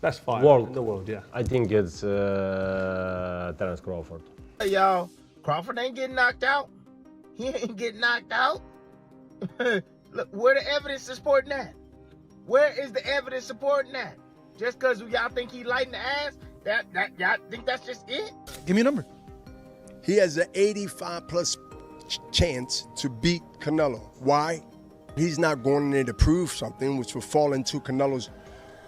Best fighter in the world, yeah. I think it's Terence Crawford. Hey, y'all, Crawford ain't getting knocked out. He ain't getting knocked out. Look, where the evidence is supporting that? Where is the evidence supporting that? Just because y'all think he light in the ass, y'all think that's just it? Give me a number. He has an 85+ chance to beat Canelo. Why? He's not going in there to prove something which will fall into Canelo's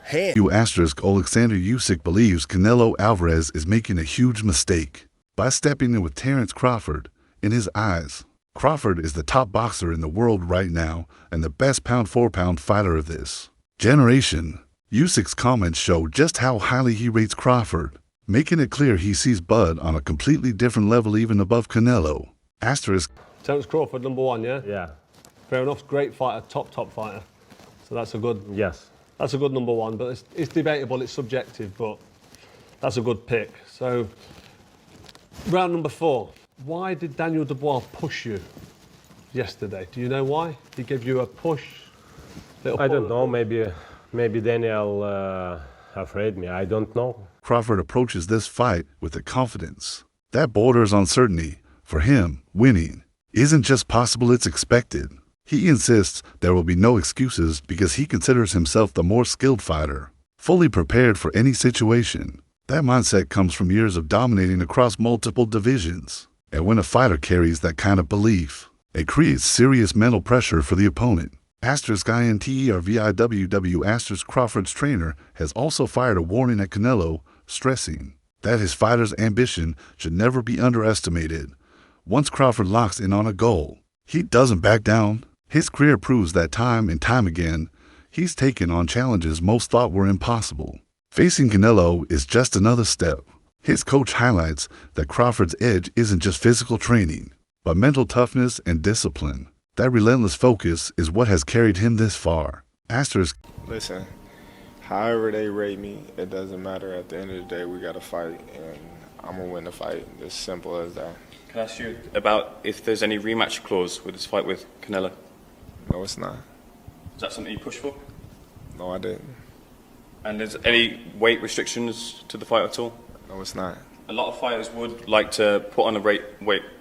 hand. Oleksandr Usyk believes Canelo Alvarez is making a huge mistake by stepping in with Terence Crawford. In his eyes, Crawford is the top boxer in the world right now and the best pound-for-pound fighter of this generation. Usyk's comments show just how highly he rates Crawford, making it clear he sees Bud on a completely different level, even above Canelo. Terence Crawford, number one, yeah? Yeah. Fair enough, great fighter, top fighter. So that's a good... Yes. That's a good number one, but it's debatable, it's subjective, but that's a good pick. So, round number 4. Why did Daniel Dubois push you yesterday? Do you know why? He gave you a push? I don't know, maybe Daniel afraid me, I don't know. Crawford approaches this fight with a confidence that borders on certainty. For him, winning isn't just possible, it's expected. He insists there will be no excuses because he considers himself the more skilled fighter, fully prepared for any situation. That mindset comes from years of dominating across multiple divisions. And when a fighter carries that kind of belief, it creates serious mental pressure for the opponent. *INTERVIWW Crawford's trainer has also fired a warning at Canelo, stressing that his fighter's ambition should never be underestimated. Once Crawford locks in on a goal, he doesn't back down. His career proves that time and time again, he's taken on challenges most thought were impossible. Facing Canelo is just another step. His coach highlights that Crawford's edge isn't just physical training, but mental toughness and discipline. That relentless focus is what has carried him this far. Listen, however they rate me, it doesn't matter. At the end of the day, we got to fight, and I'm going to win the fight. As simple as that. Can I ask you about if there's any rematch clause with this fight with Canelo? No, it's not. Is that something you pushed for? No, I didn't. And is any weight restrictions to the fight at all? No, it's not. A lot of fighters would like to put on a weight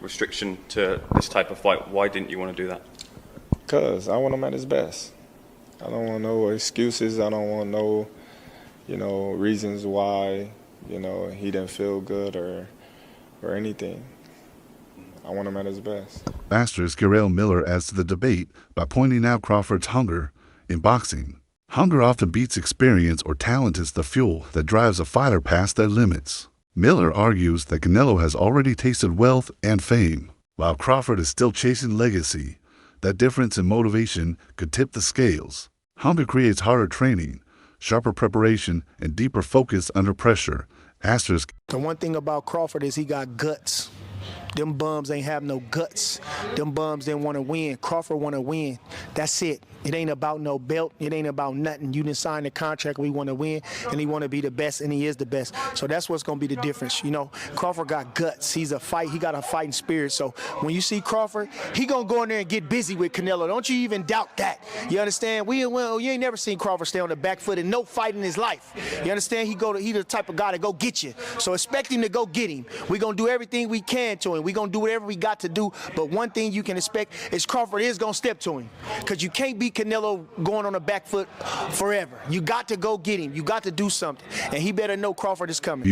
restriction to this type of fight. Why didn't you want to do that? Because I want him at his best. I don't want no excuses. I don't want no, reasons why, he didn't feel good or anything. I want him at his best. Garrell Miller adds to the debate by pointing out Crawford's hunger. In boxing, hunger often beats experience, or talent is the fuel that drives a fighter past their limits. Miller argues that Canelo has already tasted wealth and fame, while Crawford is still chasing legacy. That difference in motivation could tip the scales. Hunger creates harder training, sharper preparation, and deeper focus under pressure. The one thing about Crawford is he got guts. Them bums ain't have no guts. Them bums didn't want to win. Crawford want to win. That's it. It ain't about no belt. It ain't about nothing. You didn't sign the contract. We want to win, and he want to be the best, and he is the best. So that's what's going to be the difference. Crawford got guts. He got a fighting spirit. So when you see Crawford, he going to go in there and get busy with Canelo. Don't you even doubt that. You understand? You ain't never seen Crawford stay on the back foot in no fight in his life. You understand? He the type of guy to go get you. So expect him to go get him. We going to do everything we can to him. We going to do whatever we got to do. But one thing you can expect is Crawford is going to step to him, because you can't beat Canelo going on the back foot forever. You got to go get him. You got to do something. And he better know Crawford is coming.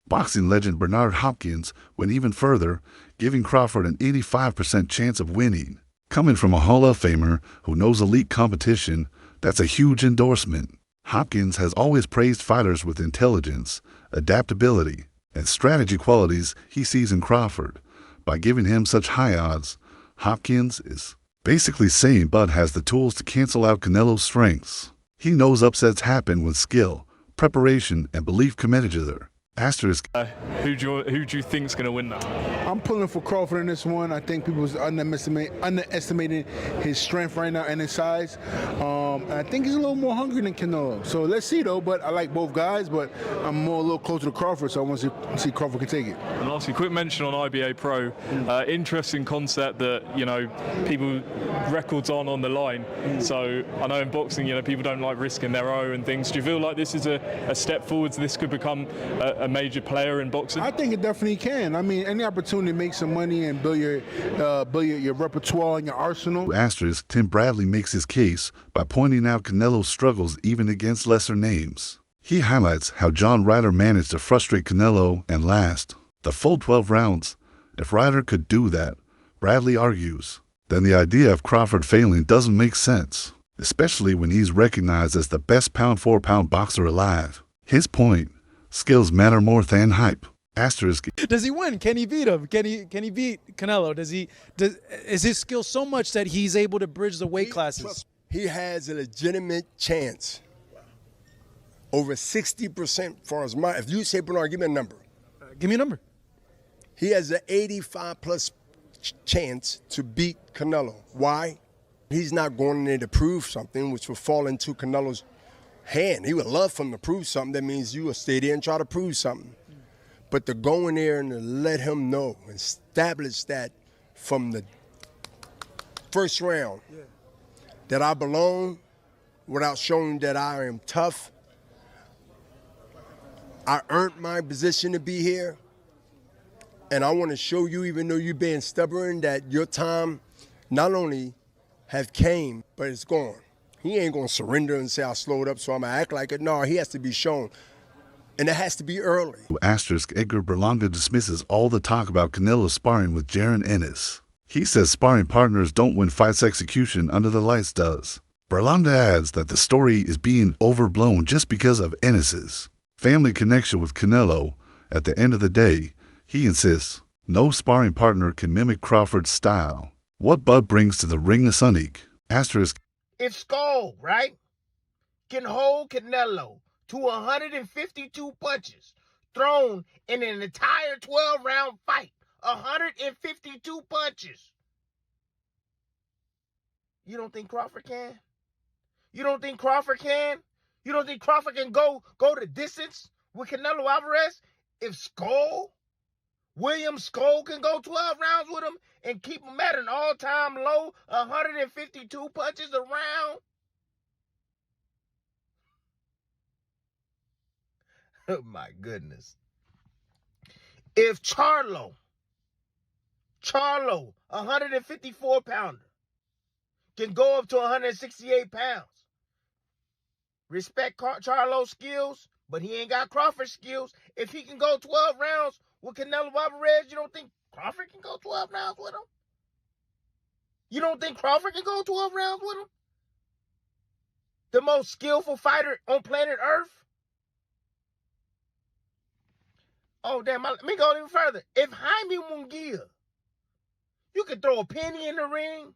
Boxing legend Bernard Hopkins went even further, giving Crawford an 85% chance of winning. Coming from a Hall of Famer who knows elite competition, that's a huge endorsement. Hopkins has always praised fighters with intelligence, adaptability, and strategy qualities he sees in Crawford. By giving him such high odds, Hopkins is basically saying Bud has the tools to cancel out Canelo's strengths. He knows upsets happen when skill, preparation, and belief come together. Asterisk. Who do you think's going to win that? I'm pulling for Crawford in this one. I think people underestimating his strength right now and his size. And I think he's a little more hungry than Canelo. So let's see, though. But I like both guys, but I'm more a little closer to Crawford, so I want to see Crawford can take it. And lastly, quick mention on IBA Pro. Interesting concept that, you know, people records on the line. So I know in boxing, you know, people don't like risking their own and things. Do you feel like this is a step forward? This could become a major player in boxing? I think it definitely can. I mean, any opportunity to make some money and build your repertoire and your arsenal. Asterisk. Tim Bradley makes his case by pointing out Canelo's struggles even against lesser names. He highlights how John Ryder managed to frustrate Canelo and last the full 12 rounds. If Ryder could do that, Bradley argues, then the idea of Crawford failing doesn't make sense, especially when he's recognized as the best pound-for-pound boxer alive. His point, skills matter more than hype. Asterisk. Does he win? Can he beat him? Can he beat Canelo? Is his skill so much that he's able to bridge the weight classes? He has a legitimate chance. Over 60% for as much. If you say, Bernard, give me a number. Give me a number. He has an 85+ chance to beat Canelo. Why? He's not going in there to prove something, which will fall into Canelo's hand. He would love for him to prove something. That means you will stay there and try to prove something. But to go in there and to let him know, establish that from the first round, that I belong without showing that I am tough. I earned my position to be here. And I want to show you, even though you're being stubborn, that your time not only have came, but it's gone. He ain't going to surrender and say, I slowed up, so I'm going to act like it. No, he has to be shown. And it has to be early. Asterisk. Edgar Berlanga dismisses all the talk about Canelo sparring with Jaron Ennis. He says sparring partners don't win fights, execution under the lights does. Berlanga adds that the story is being overblown just because of Ennis's family connection with Canelo. At the end of the day, he insists no sparring partner can mimic Crawford's style. What Bud brings to the ring is unique. Asterisk. If Skull, right, can hold Canelo to 152 punches thrown in an entire 12-round fight, 152 punches, you don't think Crawford can? You don't think Crawford can? You don't think Crawford can go the distance with Canelo Alvarez? If William Skull can go 12 rounds with him and keep him at an all-time low, 152 punches a round? Oh, my goodness. If Charlo, 154-pounder, can go up to 168 pounds, respect Charlo's skills, but he ain't got Crawford's skills. If he can go 12 rounds with Canelo Alvarez, you don't think Crawford can go 12 rounds with him? You don't think Crawford can go 12 rounds with him? The most skillful fighter on planet Earth? Oh, damn, let me go even further. If Jaime Munguia, you could throw a penny in the ring,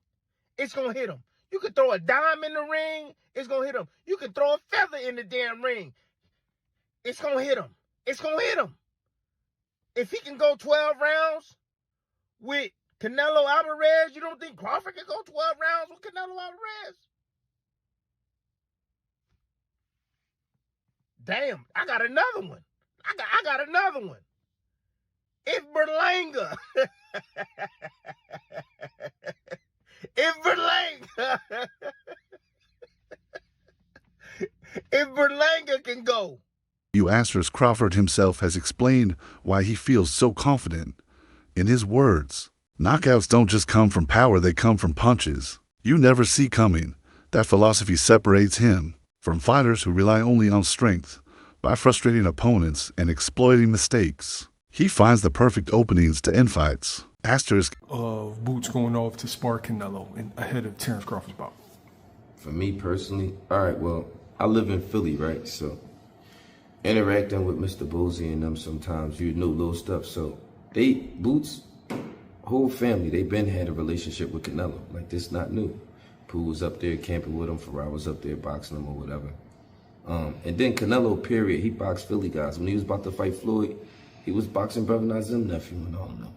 it's going to hit him. You could throw a dime in the ring, it's going to hit him. You could throw a feather in the damn ring, it's going to hit him. It's going to hit him. If he can go 12 rounds with Canelo Alvarez, you don't think Crawford can go 12 rounds with Canelo Alvarez? Damn, I got another one. I got another one. If Berlanga, if Berlanga can go. Asterisk. Crawford himself has explained why he feels so confident. In his words, knockouts don't just come from power, they come from punches you never see coming. That philosophy separates him from fighters who rely only on strength by frustrating opponents and exploiting mistakes. He finds the perfect openings to end fights. Asterisk. Boots going off to spar Canelo ahead of Terence Crawford's bout. For me personally, all right, well, I live in Philly, right? So interacting with Mr. Boozy and them sometimes, you know little stuff. So Boots, whole family, they been had a relationship with Canelo. Like, this not new. Pooh was up there camping with him, Farrar was up there boxing him or whatever. And then Canelo, period, he boxed Philly guys. When he was about to fight Floyd, he was boxing Brother Nazim nephew and all of them.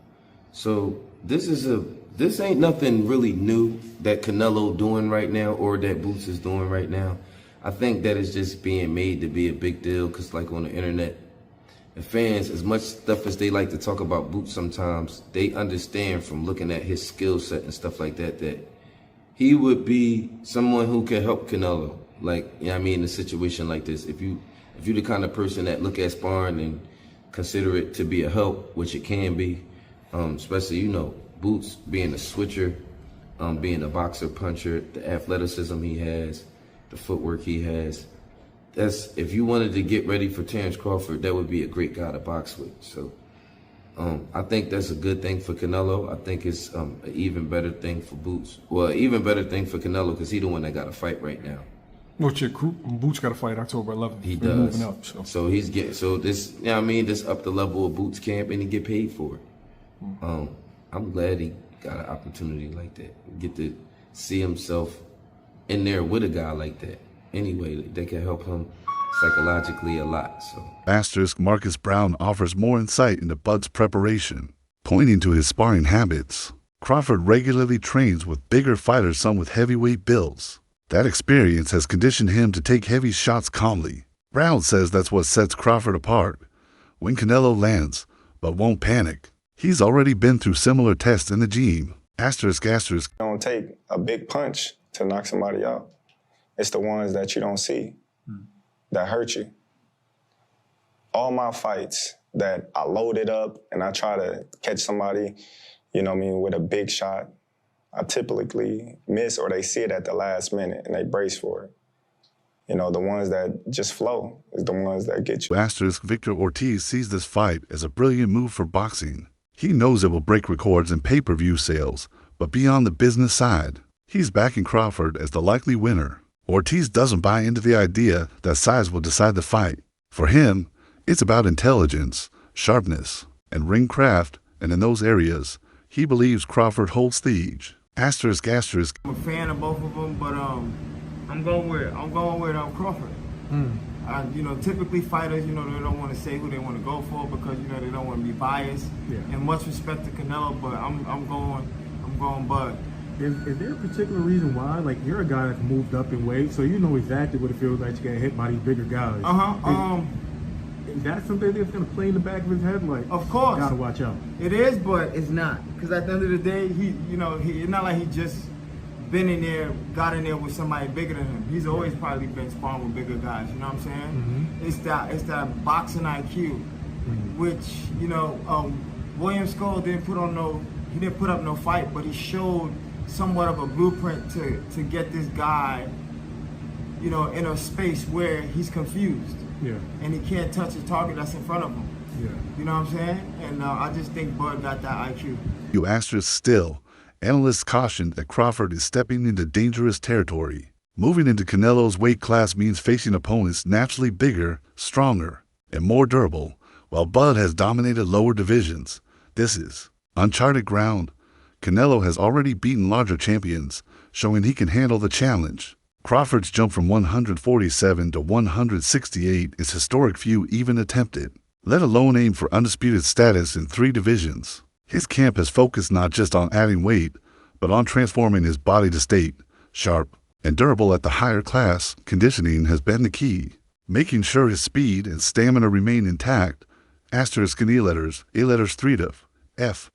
So this ain't nothing really new that Canelo doing right now or that Boots is doing right now. I think that it's just being made to be a big deal because like on the internet, the fans, as much stuff as they like to talk about Boots sometimes, they understand from looking at his skill set and stuff like that, that he would be someone who can help Canelo. Like, you know what I mean, in a situation like this, if you're the kind of person that look at sparring and consider it to be a help, which it can be, especially, you know, Boots being a switcher, being a boxer, puncher, the athleticism he has, the footwork he has. If you wanted to get ready for Terence Crawford, that would be a great guy to box with. So I think that's a good thing for Canelo. I think it's an even better thing for Boots. Well, even better thing for Canelo because he's the one that got to fight right now. Which Boots got to fight October 11th. He We're does. Moving up, so he's getting, this, you know what I mean, this up the level of Boots camp and he get paid for it. I'm glad he got an opportunity like that. Get to see himself in there with a guy like that. Anyway, that can help him psychologically a lot. So. Asterisk Marcus Brown offers more insight into Bud's preparation, pointing to his sparring habits. Crawford regularly trains with bigger fighters, some with heavyweight builds. That experience has conditioned him to take heavy shots calmly. Brown says that's what sets Crawford apart. When Canelo lands, but won't panic. He's already been through similar tests in the gym. Asterisk. Don't take a big punch to knock somebody out. It's the ones that you don't see that hurt you. All my fights that I loaded up and I try to catch somebody, you know what I mean, with a big shot, I typically miss or they see it at the last minute and they brace for it. You know, the ones that just flow is the ones that get you. Asterisk Victor Ortiz sees this fight as a brilliant move for boxing. He knows it will break records in pay-per-view sales, but beyond the business side, he's backing Crawford as the likely winner. Ortiz doesn't buy into the idea that size will decide the fight. For him, it's about intelligence, sharpness, and ring craft, and in those areas, he believes Crawford holds the edge. Asterisk. I'm a fan of both of them, but I'm going with Crawford. You know, typically fighters, you know, they don't want to say who they want to go for because, you know, they don't want to be biased. Yeah. And much respect to Canelo, but I'm going Bud. Is there a particular reason why? Like, you're a guy that's moved up in weight, so you know exactly what it feels like to get hit by these bigger guys. Is that something that's going to play in the back of his head? Like, of course, gotta watch out. It is, but it's not. Because at the end of the day, it's not like he just been in there, got in there with somebody bigger than him. He's always probably been sparring with bigger guys. You know what I'm saying? It's that boxing IQ, which, you know, William Skull didn't put up no fight, but he showed somewhat of a blueprint to get this guy, you know, in a space where he's confused. Yeah. And he can't touch a target that's in front of him. Yeah. You know what I'm saying? And I just think Bud got that IQ. Still, analysts cautioned that Crawford is stepping into dangerous territory. Moving into Canelo's weight class means facing opponents naturally bigger, stronger, and more durable, while Bud has dominated lower divisions. This is uncharted ground. Canelo has already beaten larger champions, showing he can handle the challenge. Crawford's jump from 147 to 168 is historic, few even attempted, let alone aim for undisputed status in 3 divisions. His camp has focused not just on adding weight, but on transforming his body to stay sharp and durable at the higher class. Conditioning has been the key, making sure his speed and stamina remain intact. Asterisk A letters 3 to F.